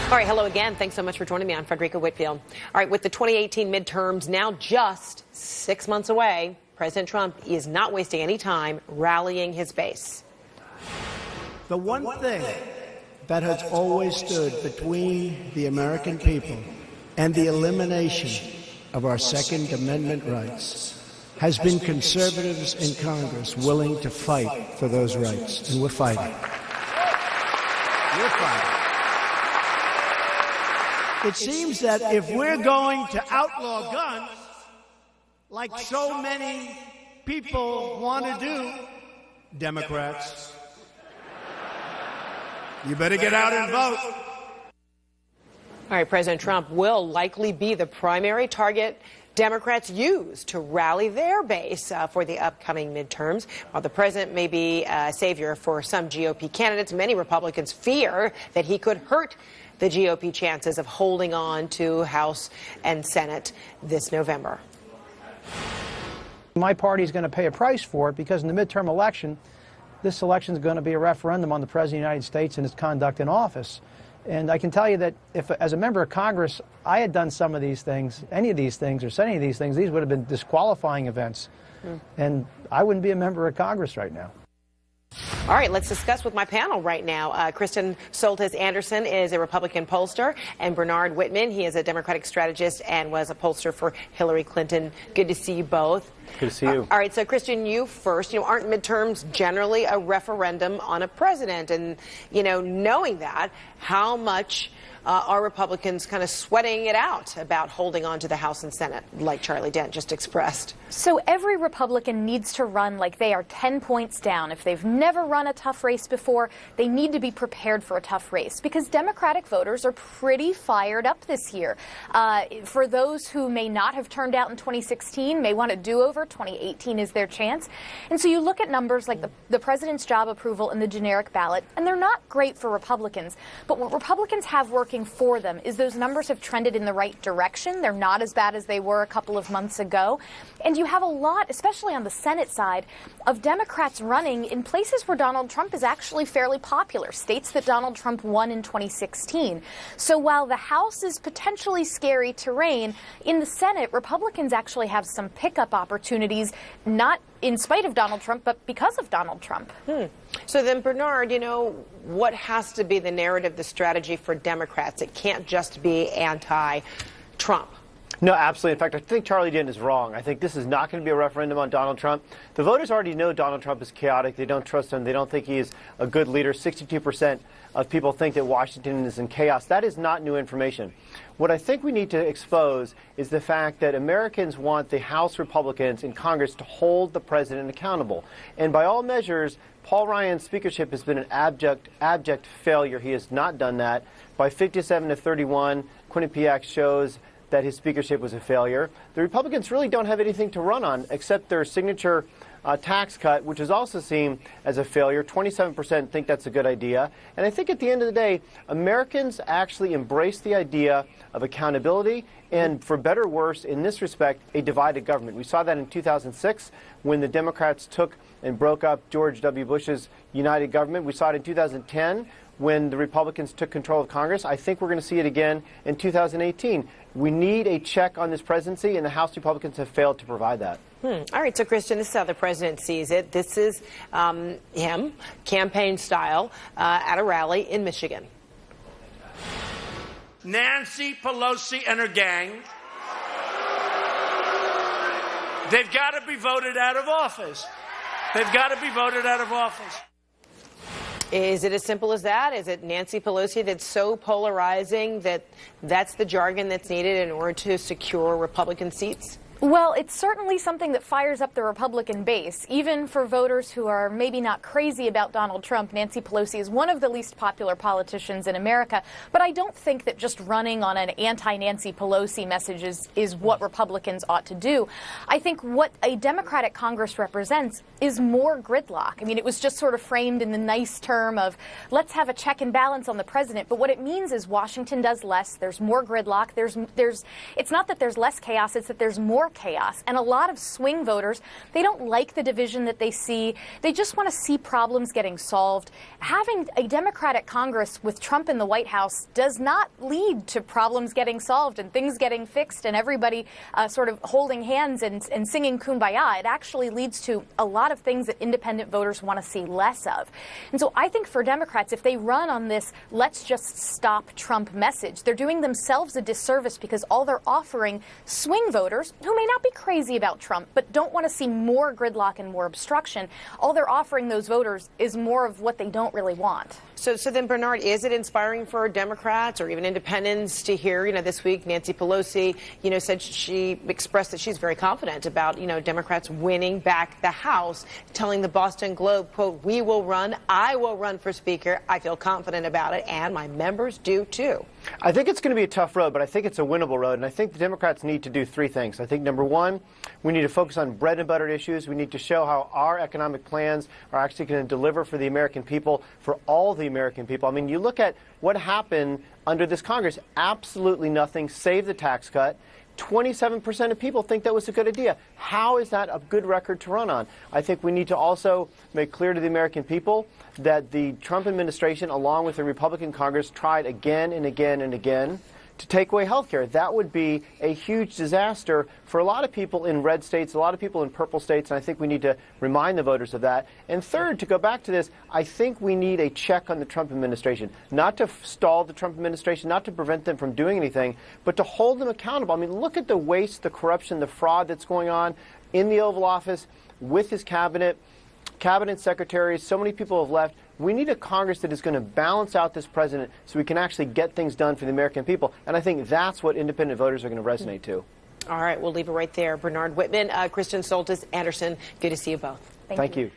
All right, hello again. Thanks so much for joining me. I'm Frederica Whitfield. All right, with the 2018 midterms now just 6 months away, President Trump is not wasting any time rallying his base. The one thing that has always stood between the American people and the elimination of our Second Amendment rights has been conservatives in Congress willing to fight for those rights, and we're fighting. We're fighting. It seems that if we're going to outlaw guns, like so many people want to do, Democrats, you better get out and vote. All right, President Trump will likely be the primary target Democrats use to rally their base for the upcoming midterms. While the president may be a savior for some GOP candidates, many Republicans fear that he could hurt the GOP chances of holding on to House and Senate this November. My party is going to pay a price for it because in the midterm election, this election is going to be a referendum on the President of the United States and his conduct in office. And I can tell you that if, as a member of Congress, I had done some of these things, any of these things, or said any of these things, these would have been disqualifying events. And I wouldn't be a member of Congress right now. All right, let's discuss with my panel right now. Kristen Soltis Anderson is a Republican pollster, and Bernard Whitman, he is a Democratic strategist and was a pollster for Hillary Clinton. Good to see you both. Good to see you. All right, so Kristen, you first. Aren't midterms generally a referendum on a president? And, knowing that, how much are Republicans kind of sweating it out about holding on to the House and Senate, like Charlie Dent just expressed? So every Republican needs to run like they are 10 points down. If they've never run a tough race before, they need to be prepared for a tough race because Democratic voters are pretty fired up this year. For those who may not have turned out in 2016, may want a do-over, 2018 is their chance. And so you look at numbers like the president's job approval and the generic ballot, and they're not great for Republicans. But what Republicans have working for them is those numbers have trended in the right direction. They're not as bad as they were a couple of months ago. And you have a lot, especially on the Senate side, of Democrats running in places where Donald Trump is actually fairly popular, states that Donald Trump won in 2016. So while the House is potentially scary terrain, in the Senate, Republicans actually have some pickup opportunities, not in spite of Donald Trump, but because of Donald Trump. So then, Bernard, what has to be the narrative, the strategy for Democrats? It can't just be anti-Trump. No, absolutely. In fact, I think Charlie Dent is wrong. I think this is not going to be a referendum on Donald Trump. The voters already know Donald Trump is chaotic. They don't trust him. They don't think he is a good leader. 62% of people think that Washington is in chaos. That is not new information. What I think we need to expose is the fact that Americans want the House Republicans in Congress to hold the president accountable. And by all measures, Paul Ryan's speakership has been an abject failure. He has not done that. By 57 to 31, Quinnipiac shows that his speakership was a failure. The Republicans really don't have anything to run on except their signature tax cut, which is also seen as a failure. 27% think that's a good idea. And I think at the end of the day, Americans actually embrace the idea of accountability and, for better or worse, in this respect, a divided government. We saw that in 2006 when the Democrats took and broke up George W. Bush's united government. We saw it in 2010 when the Republicans took control of Congress. I think we're going to see it again in 2018. We need a check on this presidency, and the House Republicans have failed to provide that. All right, so Christian, this is how the president sees it. This is him, campaign style, at a rally in Michigan. Nancy Pelosi and her gang, they've got to be voted out of office. They've got to be voted out of office. Is it as simple as that? Is it Nancy Pelosi that's so polarizing that that's the jargon that's needed in order to secure Republican seats? Well, it's certainly something that fires up the Republican base. Even for voters who are maybe not crazy about Donald Trump, Nancy Pelosi is one of the least popular politicians in America. But I don't think that just running on an anti-Nancy Pelosi message is what Republicans ought to do. I think what a Democratic Congress represents is more gridlock. I mean, it was just sort of framed in the nice term of let's have a check and balance on the president. But what it means is Washington does less. There's more gridlock. It's not that there's less chaos. It's that there's more more chaos. And a lot of swing voters, they don't like the division that they see. They just want to see problems getting solved. Having a Democratic Congress with Trump in the White House does not lead to problems getting solved and things getting fixed and everybody sort of holding hands and singing Kumbaya. It actually leads to a lot of things that independent voters want to see less of. And so I think for Democrats, if they run on this let's just stop Trump message, they're doing themselves a disservice because all they're offering swing voters who may not be crazy about Trump but don't want to see more gridlock and more obstruction, all they're offering those voters is more of what they don't really want. So then, Bernard, is it inspiring for Democrats or even independents to hear, this week Nancy Pelosi, said she expressed that she's very confident about, Democrats winning back the House, telling the Boston Globe, quote, "We will run. I will run for Speaker. I feel confident about it, and my members do, too." I think it's going to be a tough road, but I think it's a winnable road. And I think the Democrats need to do three things. I think, number one, we need to focus on bread and butter issues. We need to show how our economic plans are actually going to deliver for the American people, for all the American people. I mean, you look at what happened under this Congress, absolutely nothing, save the tax cut. 27% of people think that was a good idea. How is that a good record to run on? I think we need to also make clear to the American people that the Trump administration, along with the Republican Congress, tried again and again and again to take away health care. That would be a huge disaster for a lot of people in red states, a lot of people in purple states, and I think we need to remind the voters of that. And third, to go back to this, I think we need a check on the Trump administration, not to stall the Trump administration, not to prevent them from doing anything, but to hold them accountable. I mean, look at the waste, the corruption, the fraud that's going on in the Oval Office with his cabinet secretaries. So many people have left. We need a Congress that is going to balance out this president so we can actually get things done for the American people. And I think that's what independent voters are going to resonate to. All right, we'll leave it right there. Bernard Whitman, Kristen Soltis, Anderson, good to see you both. Thank you.